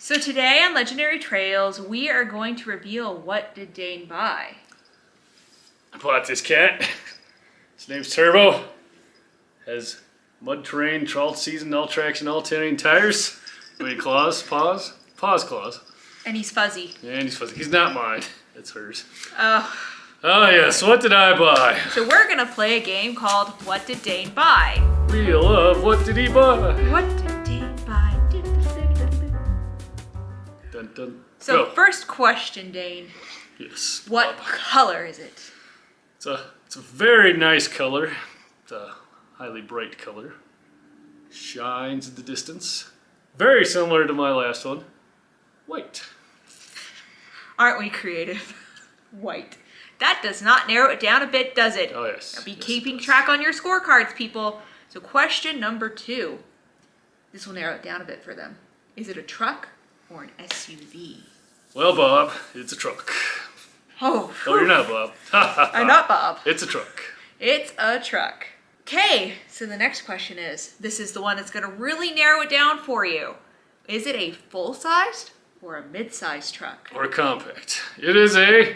So today on Legendary Trails, we are going to reveal what did Dane buy. I bought this cat. His name's Turbo. Has mud terrain, trial season, all traction, all terrain tires. Wait, paws claws. And he's fuzzy. And he's fuzzy. He's not mine. It's hers. Oh. Oh yes, what did I buy? So we're gonna play a game called What Did Dane Buy? Real love, what did he buy? What did Dane buy? Dun, dun. So Go. first question, Dane. Yes. What color is it? It's a very nice color. It's a highly bright color. Shines in the distance. Very similar to my last one. White. Aren't we creative? White. That does not narrow it down a bit, does it? Oh yes. Now be Yes, keeping track on your scorecards, people. So question number 2. This will narrow it down a bit for them. Is it a truck or an SUV? Well, Bob, it's a truck. Oh, Oh, you're not Bob. I'm not Bob. It's a truck. It's a truck. Okay, so the next question is, this is the one that's going to really narrow it down for you. Is it a full-sized or a mid-sized truck? Or a compact. It is a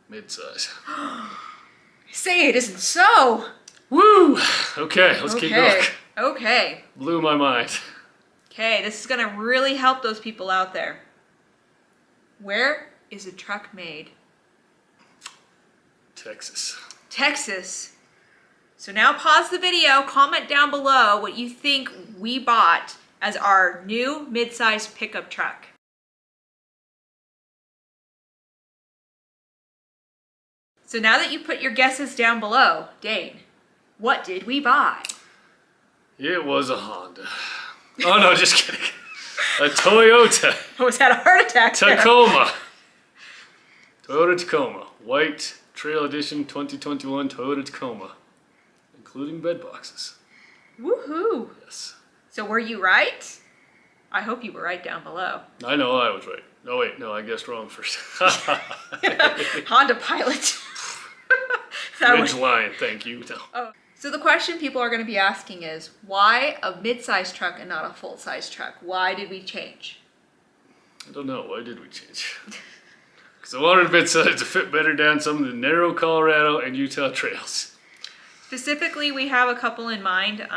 mid-size. Say it isn't so. Woo! Okay, let's keep going. Okay. Blew my mind. Okay, this is going to really help those people out there. Where is a truck made? Texas. Texas. So now pause the video, comment down below what you think we bought as our new mid-sized pickup truck. So now that you put your guesses down below, Dane, what did we buy? It was a Honda. Oh no, just kidding. A Toyota Almost had a heart attack there. Tacoma. Toyota Tacoma. White Trail Edition 2021 Toyota Tacoma. Including bed boxes. Woohoo! Yes. So were you right? I hope you were right down below. I know I was right. No wait, no, I guessed wrong first. Honda Pilot. Ridge Line, thank you. No. Oh. So the question people are going to be asking is, why a mid-sized truck and not a full-size truck? Why did we change? I don't know, why did we change? Because I wanted a mid-size to fit better down some of the narrow Colorado and Utah trails. Specifically, we have a couple in mind.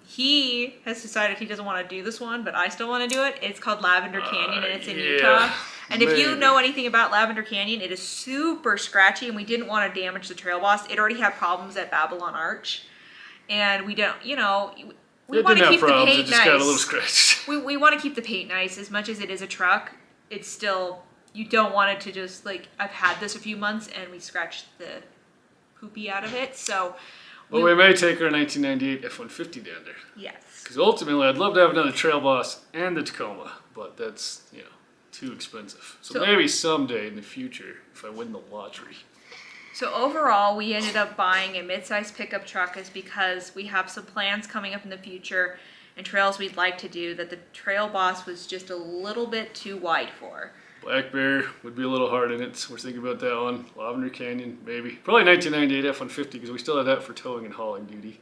He has decided he doesn't want to do this one, but I still want to do it. It's called Lavender Canyon, and it's in Utah. And if you know anything about Lavender Canyon, it is super scratchy, and we didn't want to damage the trail boss. It already had problems at Babylon Arch, and we don't, you know, we want to keep the paint nice. It just got a little scratched. We want to keep the paint nice. As much as it is a truck, it's still, you don't want it to just, like, I've had this a few months, and we scratched the poopy out of it, so... But we may take our 1998 F-150 down there. Yes. Because ultimately, I'd love to have another Trail Boss and the Tacoma, but that's, you know, too expensive. So maybe someday in the future, if I win the lottery. So overall, we ended up buying a mid-sized pickup truck is because we have some plans coming up in the future and trails we'd like to do that the Trail Boss was just a little bit too wide for. Black Bear would be a little hard in it, so we're thinking about that one. Lavender Canyon, maybe. Probably 1998 F-150, because we still have that for towing and hauling duty.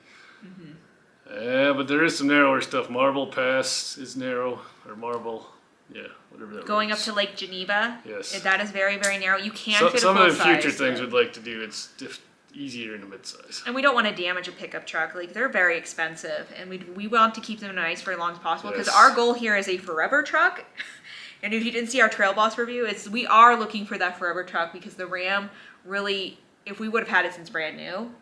Yeah, but there is some narrower stuff. Marble Pass is narrow, or Marble, yeah, whatever that Going is. up to Lake Geneva, yes. That is very, very narrow. You can fit a some of the full-size, future things we'd like to do, it's easier in a mid-size. And we don't want to damage a pickup truck. Like, they're very expensive, and we want to keep them nice for as long as possible, because our goal here is a forever truck. And if you didn't see our Trail Boss review, we are looking for that forever truck, because the Ram really, if we would have had it since brand new,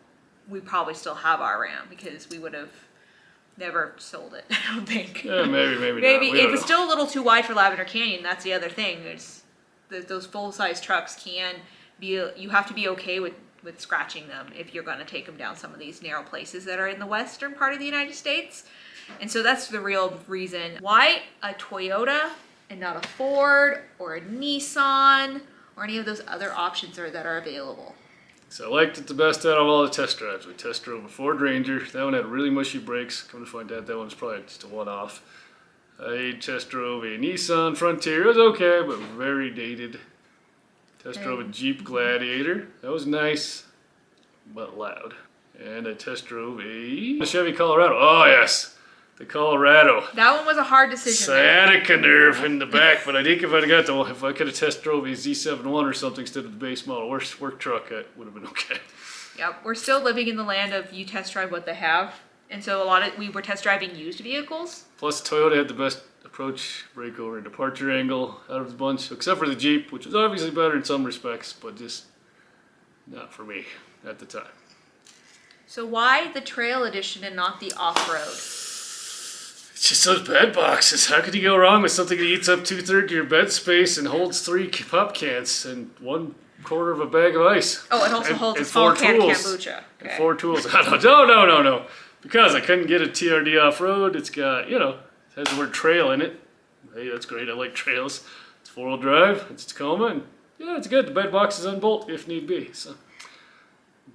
we probably still have our Ram, because we would have never sold it, I don't think. Yeah, maybe not. Maybe it was still a little too wide for Lavender Canyon. That's the other thing. Those full-size trucks can be, you have to be okay with scratching them if you're going to take them down some of these narrow places that are in the western part of the United States. And so that's the real reason why a Toyota and not a Ford or a Nissan or any of those other options that are available. So I liked it the best out of all the test drives. We test drove a Ford Ranger. That one had really mushy brakes. Come to find out, that one's probably just a one-off. I test drove a Nissan Frontier. It was okay, but very dated. Test drove a Jeep Gladiator. That was nice, but loud. And I test drove a Chevy Colorado. Oh yes, the Colorado. That one was a hard decision. Sciatica nerve in the back, but I think if I could have test drove a Z71 or something instead of the base model work truck, it would have been okay. Yep, we're still living in the land of you test drive what they have, and so we were test driving used vehicles. Plus, Toyota had the best approach, breakover, and departure angle out of the bunch, except for the Jeep, which was obviously better in some respects, but just not for me at the time. So why the Trail Edition and not the off-road? It's just those bed boxes. How could you go wrong with something that eats up 2/3 of your bed space and holds 3 pop cans and 1/4 of a bag of ice? Oh, it also and, holds and a small 4 can of tools. kombucha. And Okay. 4 tools. No. Because I couldn't get a TRD off-road. It's got, it has the word trail in it. Hey, that's great. I like trails. It's 4-wheel drive. It's Tacoma. And yeah, it's good. The bed box is unbolt if need be. So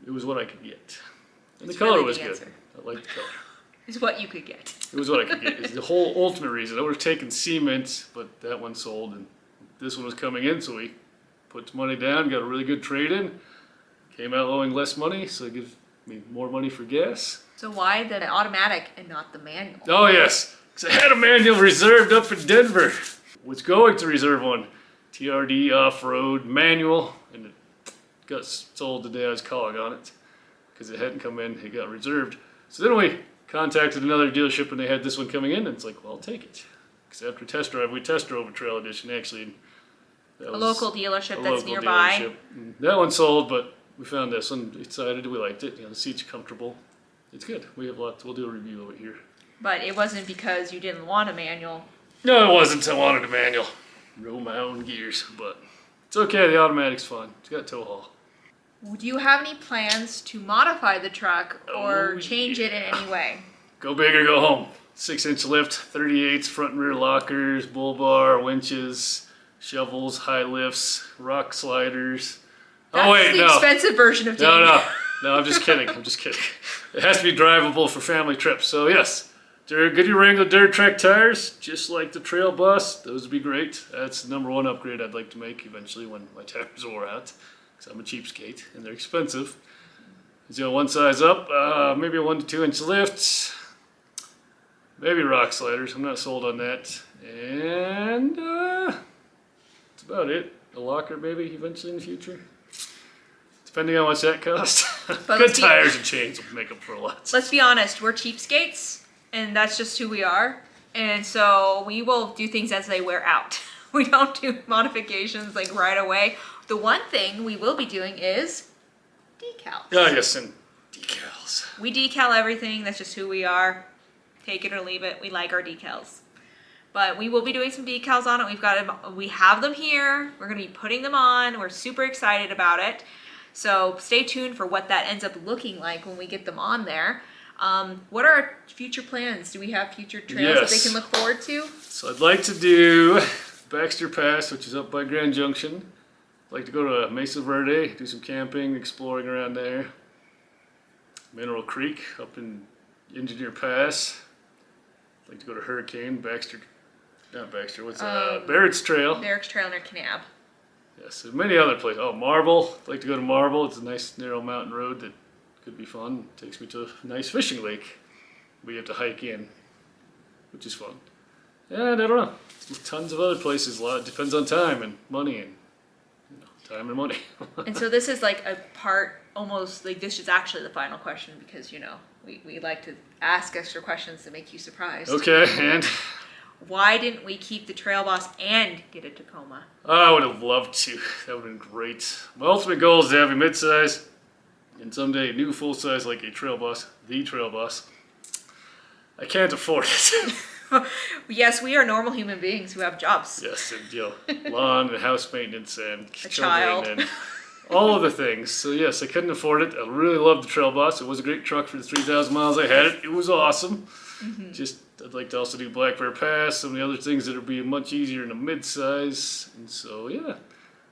it was what I could get. And the color really was the good. answer. I liked the color. Is what you could get. It was what I could get. It's the whole ultimate reason. I would have taken Siemens, but that one sold, and this one was coming in, so we put money down, got a really good trade-in, came out owing less money, so it gives me more money for gas. So why the automatic and not the manual? Oh yes, because I had a manual reserved up in Denver. Was going to reserve one, TRD off-road manual, and it got sold the day I was calling on it, because it hadn't come in, it got reserved. So then we contacted another dealership and they had this one coming in, and it's like, well, I'll take it. Because after test drive, we test drove a Trail Edition actually. And that was Local dealership a that's local nearby. dealership. And that one sold, but we found this one, excited, we liked it. The seats are comfortable. It's good. We have lots. We'll do a review of it here. But it wasn't because you didn't want a manual. No, it wasn't. I wanted a manual. Roll my own gears, but it's okay. The automatic's fine. It's got tow haul. Do you have any plans to modify the truck or Oh, change it in any way? Go big or go home. 6-inch lift, 38s, front and rear lockers, bull bar, winches, shovels, high lifts, rock sliders. That's the expensive version of doing it. No, I'm just kidding. It has to be drivable for family trips. So yes, Goodyear Wrangler dirt track tires, just like the Trail Bus. Those would be great. That's the number one upgrade I'd like to make eventually when my tires wore out. Because I'm a cheapskate and they're expensive. So one size up, maybe a 1 to 2 inch lift, maybe rock sliders. I'm not sold on that. And that's about it. A locker maybe eventually in the future. Depending on what that costs. Good tires and chains will make up for a lot. Let's be honest, we're cheapskates, and that's just who we are. And so we will do things as they wear out. We don't do modifications like right away. The one thing we will be doing is decals. Ah, yes, and decals. We decal everything. That's just who we are. Take it or leave it. We like our decals. But we will be doing some decals on it. We have them here. We're going to be putting them on. We're super excited about it. So stay tuned for what that ends up looking like when we get them on there. What are our future plans? Do we have future trails that they can look forward to? So I'd like to do Baxter Pass, which is up by Grand Junction. I'd like to go to Mesa Verde, do some camping, exploring around there. Mineral Creek up in Engineer Pass. I'd like to go to Hurricane, Barrett's Trail. Barrett's Trail near Kanab. Yes, there's many other places. Oh, Marble. I'd like to go to Marble. It's a nice narrow mountain road that could be fun. It takes me to a nice fishing lake. We have to hike in, which is fun. And I don't know. Tons of other places. A lot depends on time and money and time and money. And so this is like a part, almost like this is actually the final question because we like to ask extra questions to make you surprised. Okay, and why didn't we keep the Trail Boss and get a Tacoma? I would have loved to. That would have been great. My ultimate goal is to have a midsize and someday a new full size like a Trail Boss, the Trail Boss. I can't afford it. Yes, we are normal human beings who have jobs. Yes, and lawn and house maintenance and A children child. and all of the things. So yes, I couldn't afford it. I really loved the Trail Boss. It was a great truck for the 3,000 miles I had it. It was awesome. Mm-hmm. Just I'd like to also do Black Bear Pass, some of the other things that would be much easier in a mid-size. And so yeah,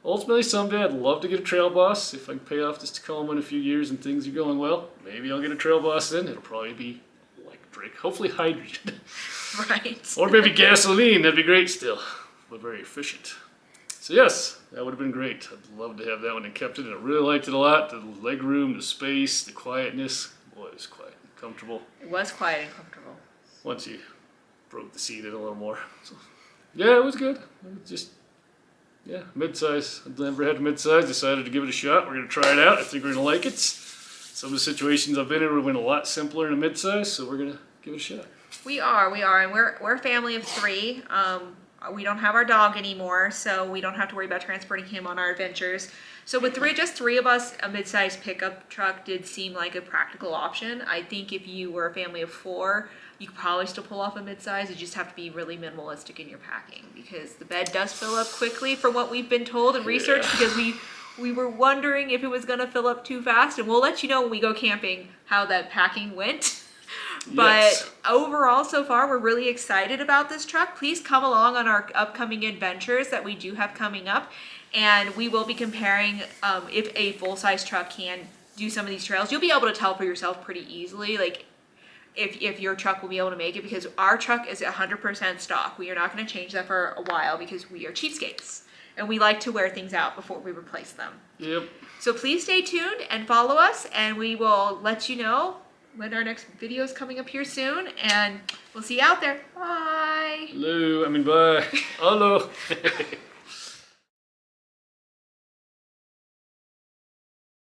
ultimately someday I'd love to get a Trail Boss. If I can pay off this Tacoma in a few years and things are going well, maybe I'll get a Trail Boss then. It'll probably be electric, hopefully hydrogen. Right. Or maybe gasoline, that'd be great still, but very efficient. So yes, that would have been great. I'd love to have that one and kept it, and I really liked it a lot. The leg room, the space, the quietness. Boy, it was quiet and comfortable. It was quiet and comfortable. once you broke the seat in a little more. So, yeah, it was good. It was just, yeah, mid-size. I'd never had a mid-size. Decided to give it a shot. We're going to try it out. I think we're going to like it. Some of the situations I've been in have been a lot simpler in a mid-size, so we're going to give it a shot. We are, and we're a family of 3. We don't have our dog anymore, so we don't have to worry about transporting him on our adventures. So with just 3 of us, a mid-sized pickup truck did seem like a practical option. I think if you were a family of 4, you could probably still pull off a mid-size. You just have to be really minimalistic in your packing, because the bed does fill up quickly from what we've been told and researched, because we were wondering if it was going to fill up too fast, and we'll let you know when we go camping how that packing went. But overall, so far, we're really excited about this truck. Please come along on our upcoming adventures that we do have coming up. And we will be comparing if a full-size truck can do some of these trails. You'll be able to tell for yourself pretty easily, like if your truck will be able to make it, because our truck is 100% stock. We are not going to change that for a while because we are cheapskates. And we like to wear things out before we replace them. Yep. So please stay tuned and follow us, and we will let you know when our next video is coming up here soon, and we'll see you out there. Bye. Hello. Bye. Hello.